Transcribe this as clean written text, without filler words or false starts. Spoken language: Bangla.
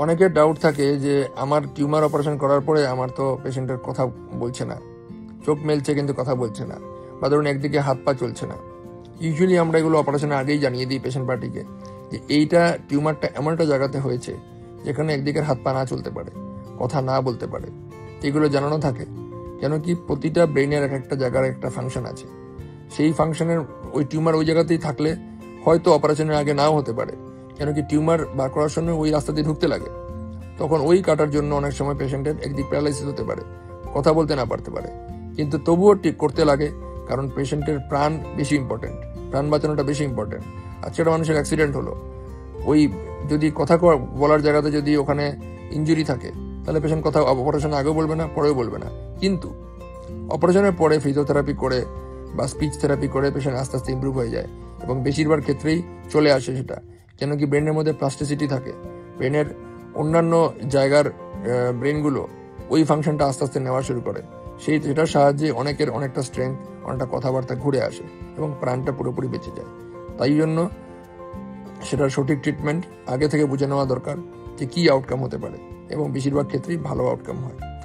অনেকের ডাউট থাকে যে আমার টিউমার অপারেশন করার পরে আমার তো পেশেন্টের কথা বলছে না, চোখ মেলছে কিন্তু কথা বলছে না, বা ধরুন একদিকে হাত পা চলছে না। ইউজুয়ালি আমরা এগুলো অপারেশনের আগেই জানিয়ে দিই পেশেন্ট পার্টিকে যে এইটা টিউমারটা এমন একটা জায়গাতে হয়েছে যেখানে একদিকের হাত পা না চলতে পারে, কথা না বলতে পারে। এগুলো জানানো থাকে কেন কি প্রতিটা ব্রেনের এক একটা জায়গার একটা ফাংশন আছে। সেই ফাংশনের ওই টিউমার ওই জায়গাতেই থাকলে হয়তো অপারেশনের আগে নাও হতে পারে, কেন কি টিউমার বার করার সময় ওই রাস্তা দিয়ে ঢুকতে লাগে। তখন ওই কাটার জন্য অনেক সময় পেশেন্টের একদিক প্যারালাইসিস হতে পারে, কথা বলতে না পারতে পারে, কিন্তু তবুও ঠিক করতে লাগে, কারণ পেশেন্টের প্রাণ বেশি ইম্পর্টেন্ট, প্রাণ বাঁচানোটা বেশি ইম্পর্টেন্ট। আজকে একটা মানুষের অ্যাক্সিডেন্ট হলো, ওই যদি কথা বলার জায়গাতে যদি ওখানে ইনজুরি থাকে তাহলে পেশেন্ট কথা অপারেশন আগেও বলবে না, পরেও বলবে না। কিন্তু অপারেশনের পরে ফিজিওথেরাপি করে বা স্পিচ থেরাপি করে পেশেন্ট আস্তে আস্তে ইমপ্রুভ হয়ে যায়, এবং বেশিরভাগ ক্ষেত্রেই চলে আসে সেটা। কেন কি ব্রেনের মধ্যে প্লাস্টিসিটি থাকে, ব্রেনের অন্যান্য জায়গার ব্রেনগুলো ওই ফাংশনটা আস্তে আস্তে নেওয়া শুরু করে। সেটার সাহায্যে অনেকের অনেকটা স্ট্রেংথ, অনেকটা কথাবার্তা ঘুরে আসে এবং প্রাণটা পুরোপুরি বেঁচে যায়। তাই জন্য সেটার সঠিক ট্রিটমেন্ট আগে থেকে বুঝে নেওয়া দরকার যে কি আউটকাম হতে পারে, এবং বেশিরভাগ ক্ষেত্রেই ভালো আউটকাম হয়।